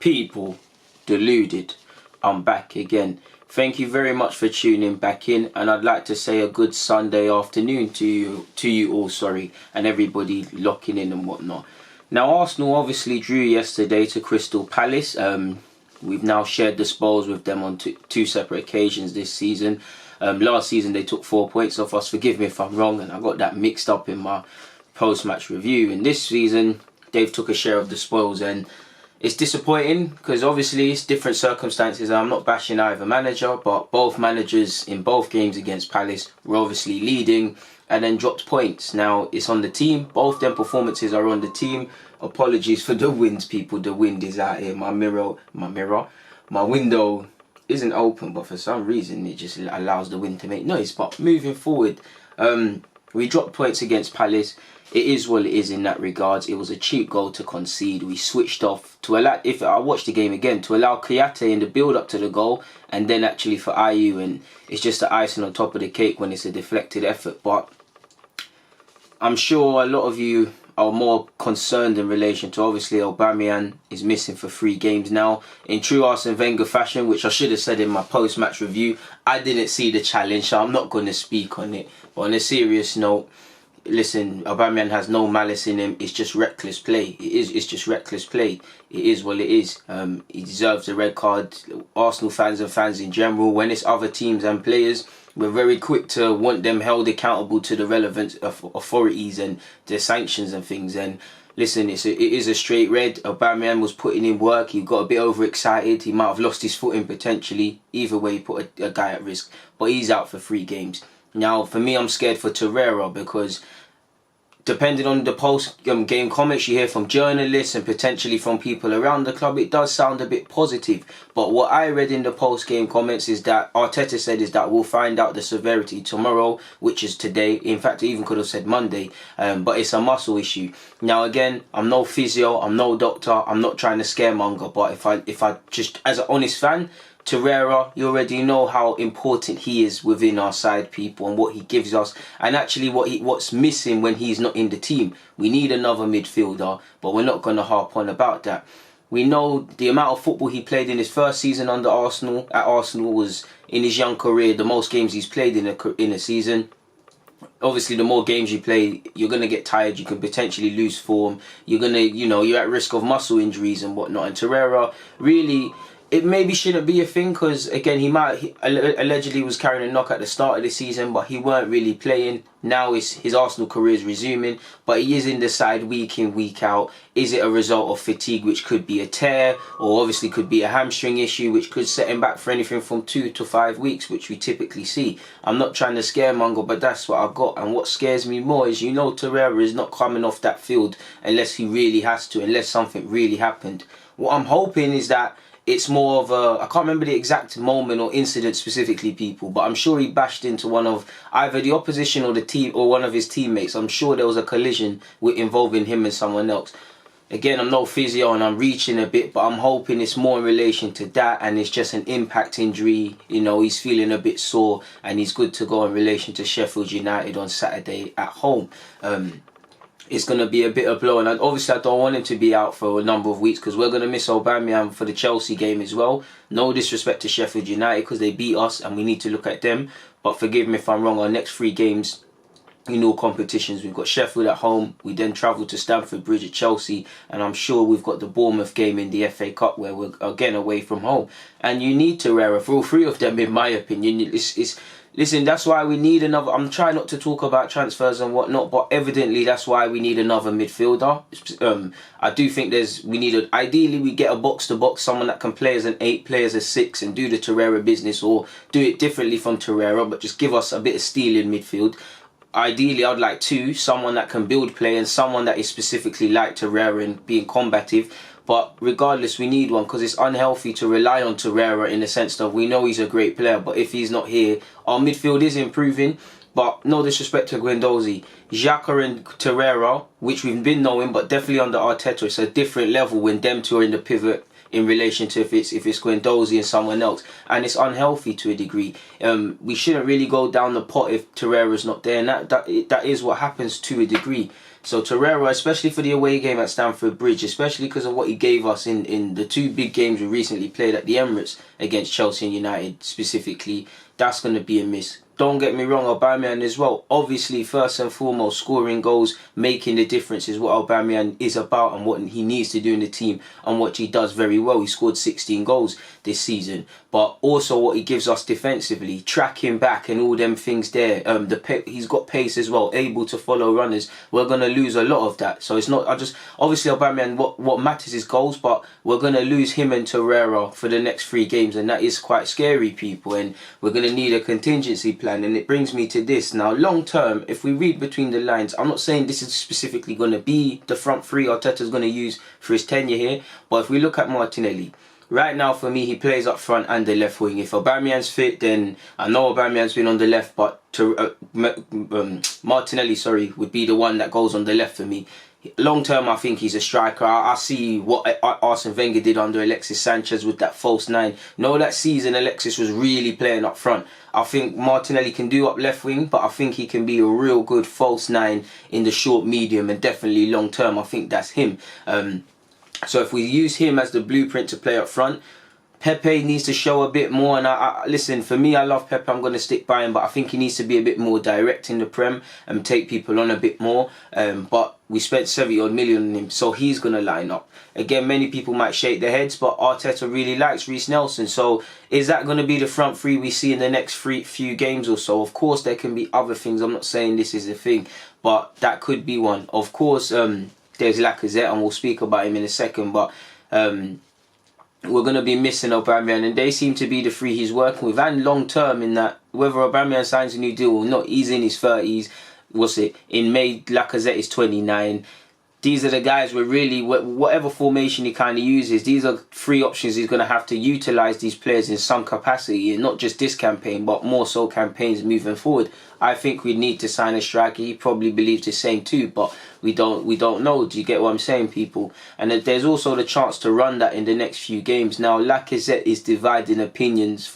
People, Deluded, I'm back again. Thank you very much for tuning back in, and I'd like to say a good Sunday afternoon to you all, and everybody locking in and whatnot. Now, Arsenal obviously drew yesterday to Crystal Palace. We've now shared the spoils with them on two separate occasions this season. Last season they took 4 points off us. Forgive me if I'm wrong, and I got that mixed up in my post-match review. And this season they've took a share of the spoils, and it's disappointing because obviously it's different circumstances. I'm not bashing either manager, but both managers in both games against Palace were obviously leading and then dropped points. Now it's on the team. Both them performances are on the team. Apologies for the winds, people. The wind is out here. My window isn't open, but for some reason it just allows the wind to make noise. But moving forward, we dropped points against Palace. It is what it is in that regards. It was a cheap goal to concede. We switched off to allow, if I watched the game again, to allow Kouyaté in the build up to the goal, and then actually for Ayew, and it's just the icing on top of the cake when it's a deflected effort. But I'm sure a lot of you are more concerned in relation to obviously Aubameyang is missing for 3 games now. In true Arsene Wenger fashion, which I should have said in my post-match review, I didn't see the challenge, so I'm not going to speak on it. But on a serious note, listen, Aubameyang has no malice in him. It's just reckless play. It's just reckless play. It is what it is. He deserves a red card. Arsenal fans and fans in general, when it's other teams and players, we're very quick to want them held accountable to the relevant authorities and the sanctions and things. And listen, it is a straight red. Aubameyang was putting in work. He got a bit overexcited. He might have lost his footing potentially. Either way, he put a guy at risk. But he's out for 3 games. Now, for me, I'm scared for Torreira because depending on the post-game comments you hear from journalists and potentially from people around the club, it does sound a bit positive. But what I read in the post-game comments is that Arteta said is that we'll find out the severity tomorrow, which is today. In fact, I even could have said Monday. But it's a muscle issue. Now, again, I'm no physio, I'm no doctor, I'm not trying to scaremonger. But if I just, as an honest fan, Torreira, you already know how important he is within our side, people, and what he gives us, and actually what's missing when he's not in the team. We need another midfielder, but we're not going to harp on about that. We know the amount of football he played in his first season under Arsenal. At Arsenal was, in his young career, the most games he's played in a season. Obviously, the more games you play, you're going to get tired. You can potentially lose form. You're going to, you're at risk of muscle injuries and whatnot. And Torreira, really, it maybe shouldn't be a thing because, again, he allegedly was carrying a knock at the start of the season, but he weren't really playing. Now his Arsenal career is resuming, but he is in the side week in, week out. Is it a result of fatigue, which could be a tear, or obviously could be a hamstring issue, which could set him back for anything from 2 to 5 weeks, which we typically see? I'm not trying to scaremonger, but that's what I've got. And what scares me more is, Torreira is not coming off that field unless he really has to, unless something really happened. What I'm hoping is that it's more of a, I can't remember the exact moment or incident specifically, people, but I'm sure he bashed into one of either the opposition or the team or one of his teammates. I'm sure there was a collision involving him and someone else. Again, I'm no physio and I'm reaching a bit, but I'm hoping it's more in relation to that and it's just an impact injury. He's feeling a bit sore and he's good to go in relation to Sheffield United on Saturday at home. It's going to be a bit of blow, and obviously I don't want him to be out for a number of weeks because we're going to miss Aubameyang for the Chelsea game as well. No disrespect to Sheffield United because they beat us and we need to look at them, but forgive me if I'm wrong. Our next 3 games in all competitions, we've got Sheffield at home, we then travel to Stamford Bridge at Chelsea, and I'm sure we've got the Bournemouth game in the FA Cup where we're again away from home. And you need Torreira for all 3 of them, in my opinion. Listen, that's why we need another. I'm trying not to talk about transfers and whatnot, but evidently that's why we need another midfielder. I do think ideally we get a box-to-box, someone that can play as an 8, play as a 6 and do the Torreira business, or do it differently from Torreira, but just give us a bit of steel in midfield. Ideally, I'd like 2, someone that can build play and someone that is specifically like Torreira and being combative. But regardless, we need one because it's unhealthy to rely on Torreira in the sense that we know he's a great player, but if he's not here, our midfield is improving. But no disrespect to Guendouzi, Xhaka and Torreira, which we've been knowing, but definitely under Arteta, it's a different level when them 2 are in the pivot in relation to if it's Guendouzi and someone else, and it's unhealthy to a degree. We shouldn't really go down the pot if Torreira's not there, and that is what happens to a degree. So Torreira, especially for the away game at Stamford Bridge, especially because of what he gave us in the two big games we recently played at the Emirates against Chelsea and United specifically, that's going to be a miss. Don't get me wrong, Aubameyang as well. Obviously, first and foremost, scoring goals, making the difference is what Aubameyang is about and what he needs to do in the team and what he does very well. He scored 16 goals this season. But also what he gives us defensively, tracking back and all them things there. He's got pace as well, able to follow runners. We're going to lose a lot of that. So it's not, obviously Aubameyang, what matters is goals, but we're going to lose him and Torreira for the next 3 games. And that is quite scary, people. And we're going to need a contingency plan. And it brings me to this. Now, long term, if we read between the lines, I'm not saying this is specifically going to be the front 3 Arteta's going to use for his tenure here. But if we look at Martinelli, right now, for me, he plays up front and the left wing. If Aubameyang's fit, then I know Aubameyang's been on the left, but Martinelli, would be the one that goes on the left for me. Long term, I think he's a striker. I see what Arsene Wenger did under Alexis Sanchez with that false 9. No, that season Alexis was really playing up front. I think Martinelli can do up left wing, but I think he can be a real good false 9 in the short, medium, and definitely long term. I think that's him. So if we use him as the blueprint to play up front, Pepe needs to show a bit more. And listen, for me, I love Pepe. I'm going to stick by him, but I think he needs to be a bit more direct in the Prem and take people on a bit more. But we spent 70 odd million on him, so he's going to line up. Again, many people might shake their heads, but Arteta really likes Reiss Nelson. So is that going to be the front 3 we see in the next few games or so? Of course, there can be other things. I'm not saying this is the thing, but that could be one. Of course, there's Lacazette, and we'll speak about him in a second, but we're going to be missing Aubameyang, and they seem to be the 3 he's working with. And long term, in that whether Aubameyang signs a new deal or not, he's in his 30s. In May, Lacazette is 29. These are the guys where really, whatever formation he kind of uses, these are 3 options he's going to have to utilise these players in some capacity, and not just this campaign, but more so campaigns moving forward. I think we need to sign a striker. He probably believes the same too, but we don't know. Do you get what I'm saying, people? And there's also the chance to run that in the next few games. Now, Lacazette is dividing opinions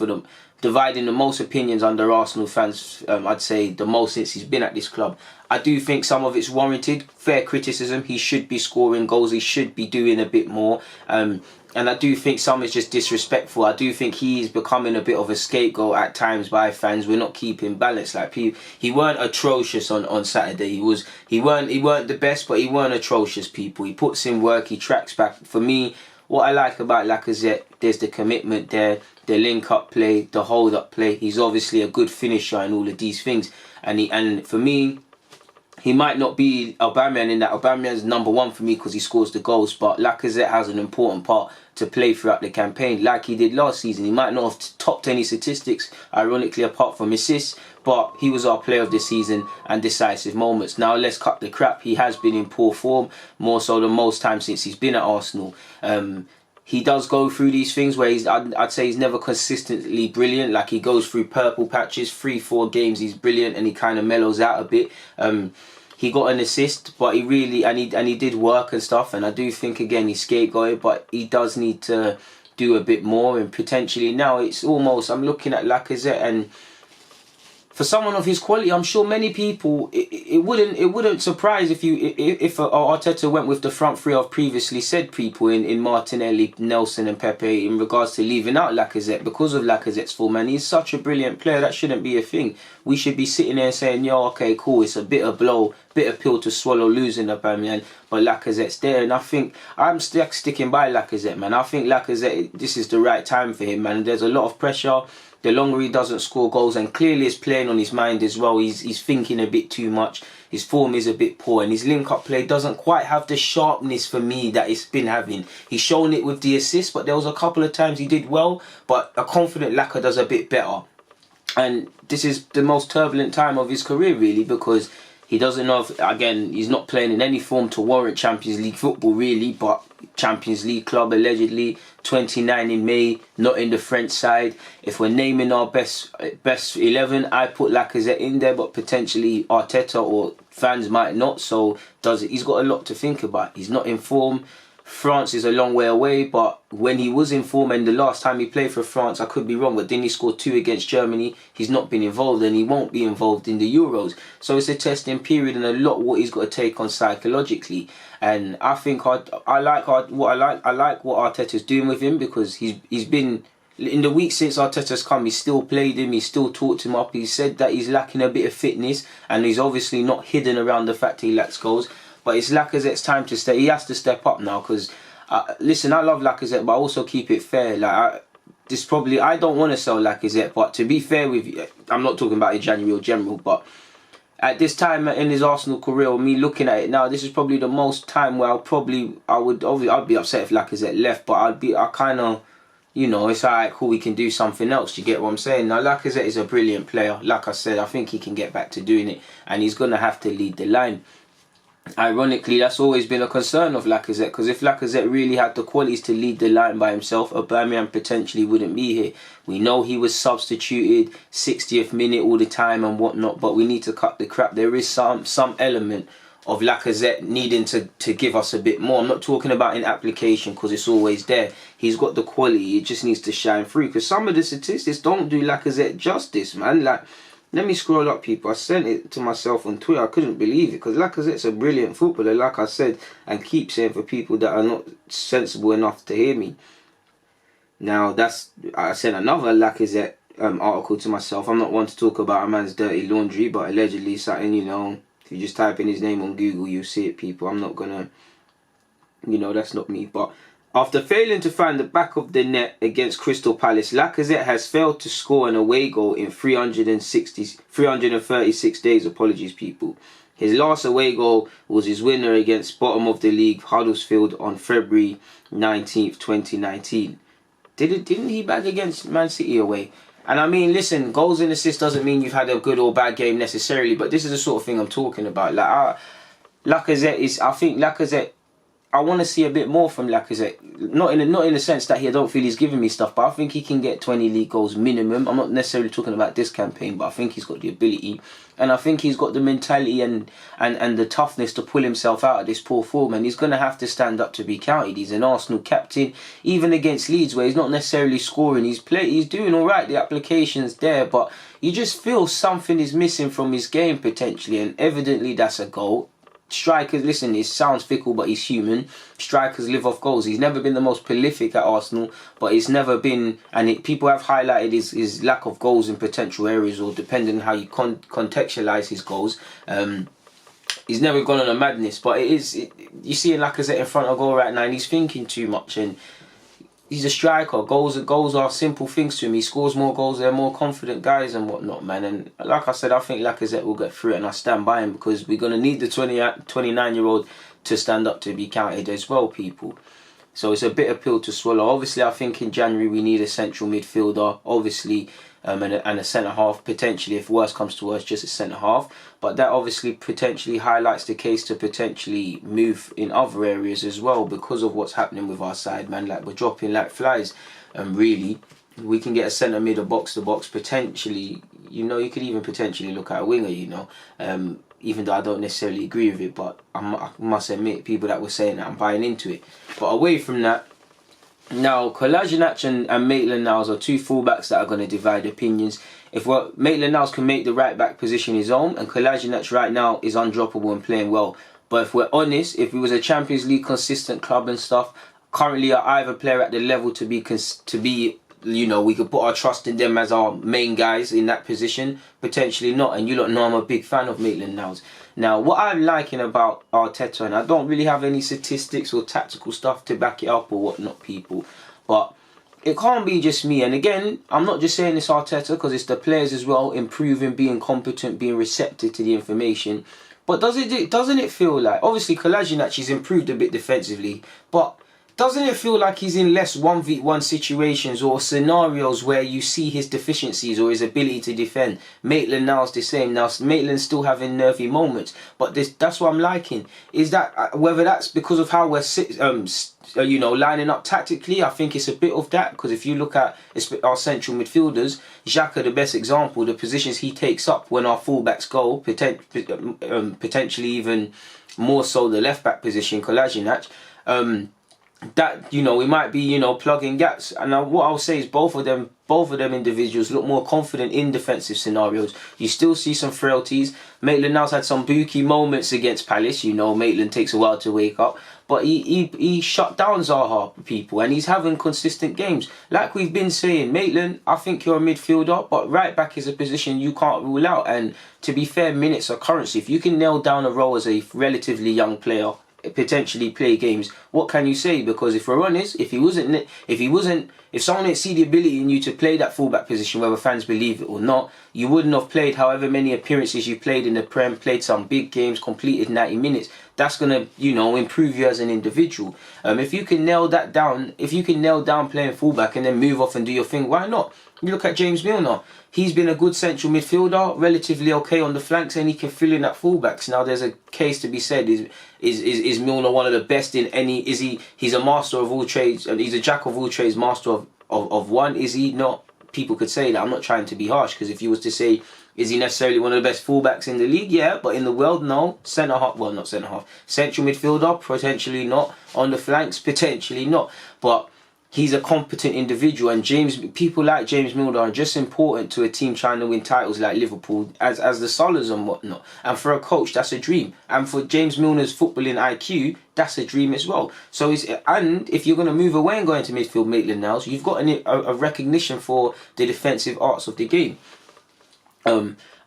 dividing the most opinions under Arsenal fans, I'd say the most since he's been at this club. I do think some of it's warranted, fair criticism. He should be scoring goals, he should be doing a bit more. And I do think some is just disrespectful. I do think he's becoming a bit of a scapegoat at times by fans. We're not keeping balance. Like, he weren't atrocious on Saturday. He weren't the best, but he weren't atrocious, people. He puts in work, he tracks back. For me, what I like about Lacazette, there's the commitment there, the link-up play, the hold-up play. He's obviously a good finisher and all of these things. And for me, he might not be Aubameyang in that Aubameyang's number 1 for me because he scores the goals, but Lacazette has an important part to play throughout the campaign like he did last season. He might not have topped any statistics, ironically, apart from assists, but he was our player of the season and decisive moments. Now, let's cut the crap. He has been in poor form, more so than most times since he's been at Arsenal. He does go through these things where I'd say he's never consistently brilliant. Like, he goes through purple patches, 3-4 games he's brilliant and he kind of mellows out a bit. He got an assist, but he really, and he did work and stuff. And I do think, again, he's scapegoated, but he does need to do a bit more. And potentially now it's almost, I'm looking at Lacazette, and for someone of his quality, I'm sure many people, it wouldn't surprise if Arteta went with the front 3 I've previously said, people, in Martinelli, Nelson and Pepe, in regards to leaving out Lacazette because of Lacazette's form. And he's such a brilliant player, that shouldn't be a thing. We should be sitting there saying, yo, okay, cool, it's a bitter blow, bitter pill to swallow losing Aubameyang, but Lacazette's there. And I think I'm sticking by Lacazette, man. I think Lacazette, this is the right time for him, man. There's a lot of pressure. The longer he doesn't score goals, and clearly it's playing on his mind as well. He's thinking a bit too much. His form is a bit poor, and his link-up play doesn't quite have the sharpness for me that it's been having. He's shown it with the assist, but there was a couple of times he did well, but a confident Laca does a bit better. And this is the most turbulent time of his career, really, because he doesn't know if, again, he's not playing in any form to warrant Champions League football, really, but Champions League club, allegedly, 29 in May, not in the French side. If we're naming our best 11, I put Lacazette in there, but potentially Arteta or fans might not. So he's got a lot to think about. He's not in form. France is a long way away, but when he was in form and the last time he played for France, I could be wrong, but didn't he score 2 against Germany? He's not been involved and he won't be involved in the Euros. So it's a testing period and a lot what he's got to take on psychologically. And I think I like what Arteta's doing with him, because he's been, in the week since Arteta's come, he's still played him, he's still talked him up. He said that he's lacking a bit of fitness, and he's obviously not hidden around the fact he lacks goals. But it's Lacazette's time to step. He has to step up now, because listen, I love Lacazette, but I also keep it fair. Like I don't want to sell Lacazette, but to be fair with you, I'm not talking about in January or general, but at this time in his Arsenal career, me looking at it now, this is probably the most time where I'd be upset if Lacazette left, but it's alright, cool, we can do something else. You get what I'm saying? Now, Lacazette is a brilliant player. Like I said, I think he can get back to doing it, and he's going to have to lead the line. Ironically, that's always been a concern of Lacazette, because if Lacazette really had the qualities to lead the line by himself, Aubameyang potentially wouldn't be here. We know he was substituted 60th minute all the time and whatnot, but we need to cut the crap. There is some element of Lacazette needing to give us a bit more. I'm not talking about in application, because it's always there. He's got the quality, it just needs to shine through, because some of the statistics don't do Lacazette justice, man. Like, let me scroll up, people. I sent it to myself on Twitter. I couldn't believe it, because Lacazette's a brilliant footballer, like I said, and keep saying for people that are not sensible enough to hear me. Now, I sent another Lacazette article to myself. I'm not one to talk about a man's dirty laundry, but allegedly something, if you just type in his name on Google, you'll see it, people. I'm not going to, that's not me, but after failing to find the back of the net against Crystal Palace, Lacazette has failed to score an away goal in 336 days. Apologies, people. His last away goal was his winner against bottom of the league Huddersfield on February 19th, 2019. Didn't he bag against Man City away? And I mean, listen, goals and assists doesn't mean you've had a good or bad game necessarily, but this is the sort of thing I'm talking about. I think Lacazette, I want to see a bit more from Lacazette. Not in the sense that I don't feel he's giving me stuff, but I think he can get 20 league goals minimum. I'm not necessarily talking about this campaign, but I think he's got the ability, and I think he's got the mentality and the toughness to pull himself out of this poor form, and he's going to have to stand up to be counted. He's an Arsenal captain, even against Leeds, where he's not necessarily scoring. He's doing all right, the application's there, but you just feel something is missing from his game potentially, and evidently that's a goal. Strikers, listen, it sounds fickle, but he's human. Strikers live off goals. He's never been the most prolific at Arsenal, but he's never been, people have highlighted his lack of goals in potential areas, or depending on how you contextualise his goals. He's never gone on a madness, but you see Lacazette in front of goal right now, and he's thinking too much, and he's a striker. Goals are simple things to him. He scores more goals. They're more confident guys and whatnot, man. And like I said, I think Lacazette will get through it, and I stand by him, because we're going to need the 29-year-old to stand up to be counted as well, people. So it's a bitter pill to swallow. Obviously, I think in January we need a central midfielder, obviously, and a centre-half, potentially, if worse comes to worse, just a centre-half. But that obviously potentially highlights the case to potentially move in other areas as well, because of what's happening with our side, man. Like, we're dropping like flies. Really, we can get a centre mid or box-to-box, potentially. You could even potentially look at a winger, even though I don't necessarily agree with it. But I must admit, people that were saying that, I'm buying into it. But away from that, now, Kolasinac and Maitland-Niles are two fullbacks that are going to divide opinions. If Maitland-Niles can make the right back position his own, and Kolasinac right now is undroppable and playing well. But if we're honest, if he was a Champions League consistent club and stuff, currently are either player at the level to be we could put our trust in them as our main guys in that position, potentially not. And you lot know I'm a big fan of Maitland-Niles. Now, what I'm liking about Arteta, and I don't really have any statistics or tactical stuff to back it up or whatnot, people, but it can't be just me. And again, I'm not just saying this Arteta, because it's the players as well, improving, being competent, being receptive to the information. But doesn't it feel like, obviously Kolasinac has improved a bit defensively, but doesn't it feel like he's in less 1v1 situations or scenarios where you see his deficiencies or his ability to defend? Maitland-Niles the same. Now, Maitland's still having nervy moments, but that's what I'm liking. Is that whether that's because of how we're lining up tactically? I think it's a bit of that, because if you look at our central midfielders, Xhaka, the best example, the positions he takes up when our fullbacks go, potentially even more so the left back position, Kolasinac. that, you know, it might be, you know, plugging gaps. And what I'll say is both of them individuals look more confident in defensive scenarios. You still see some frailties. Maitland-Niles had some booky moments against Palace. You know, Maitland takes a while to wake up. But he shut down Zaha, people, and he's having consistent games. Like we've been saying, Maitland, I think you're a midfielder, but right back is a position you can't rule out. And to be fair, minutes are currency. If you can nail down a role as a relatively young player, potentially play games, what can you say? Because if we're honest, if someone didn't see the ability in you to play that fullback position, whether fans believe it or not, you wouldn't have played however many appearances you played in the Prem, played some big games, completed 90 minutes. That's gonna, you know, improve you as an individual. If you can nail that down, if you can nail down playing fullback and then move off and do your thing, why not? You look at James Milner. He's been a good central midfielder, relatively okay on the flanks, and he can fill in at fullbacks. Now, there's a case to be said: is Milner one of the best in any? He's a master of all trades, and he's a jack of all trades, master of one. Is he not? People could say that. I'm not trying to be harsh, because if you was to say, is he necessarily one of the best fullbacks in the league? Yeah, but in the world, no. Centre half, well, not centre half. Central midfielder, potentially not. On the flanks, potentially not. But he's a competent individual, and people like James Milner are just important to a team trying to win titles like Liverpool, as the Solars and whatnot. And for a coach, that's a dream. And for James Milner's footballing IQ, that's a dream as well. So and if you're going to move away and go into midfield, Maitland-Niles, you've got a recognition for the defensive arts of the game.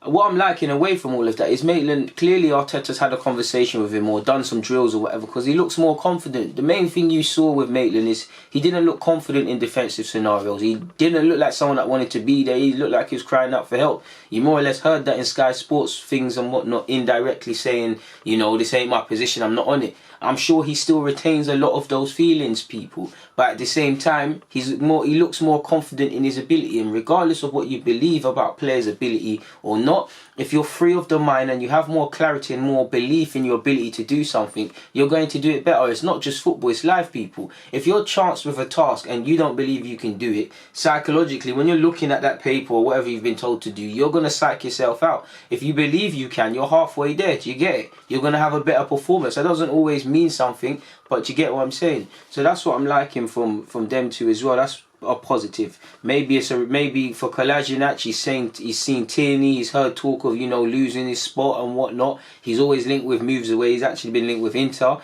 What I'm liking away from all of that is Maitland, clearly Arteta's had a conversation with him or done some drills or whatever, because he looks more confident. The main thing you saw with Maitland is he didn't look confident in defensive scenarios. He didn't look like someone that wanted to be there. He looked like he was crying out for help. You more or less heard that in Sky Sports things and whatnot, indirectly saying, you know, this ain't my position, I'm not on it. I'm sure he still retains a lot of those feelings, people. But at the same time, he looks more confident in his ability. And regardless of what you believe about players' ability or not, if you're free of the mind and you have more clarity and more belief in your ability to do something, you're going to do it better. It's not just football, it's life, people. If you're charged with a task and you don't believe you can do it, psychologically, when you're looking at that paper or whatever you've been told to do, you're going to psych yourself out. If you believe you can, you're halfway there. Do you get it? You're going to have a better performance. That doesn't always mean something, but you get what I'm saying. So that's what I'm liking from them two as well. That's a positive. Maybe for Kolasinac, he's seen Tierney, he's heard talk of, you know, losing his spot and whatnot. He's always linked with moves away. He's actually been linked with Inter.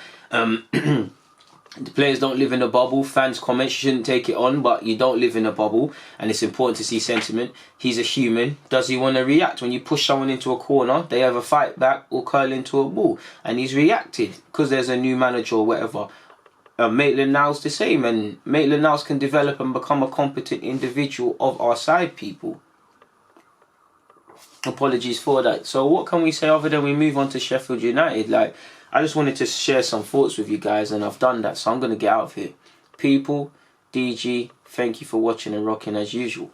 The players don't live in a bubble. Fans comment, you shouldn't take it on, but you don't live in a bubble, and it's important to see sentiment. He's a human. Does he want to react? When you push someone into a corner, they either fight back or curl into a ball, and he's reacted because there's a new manager or whatever. Maitland-Niles the same, and Maitland-Niles can develop and become a competent individual of our side, people. Apologies for that. So what can we say other than we move on to Sheffield United? Like, I just wanted to share some thoughts with you guys, and I've done that, so I'm going to get out of here. People, DG, thank you for watching and rocking as usual.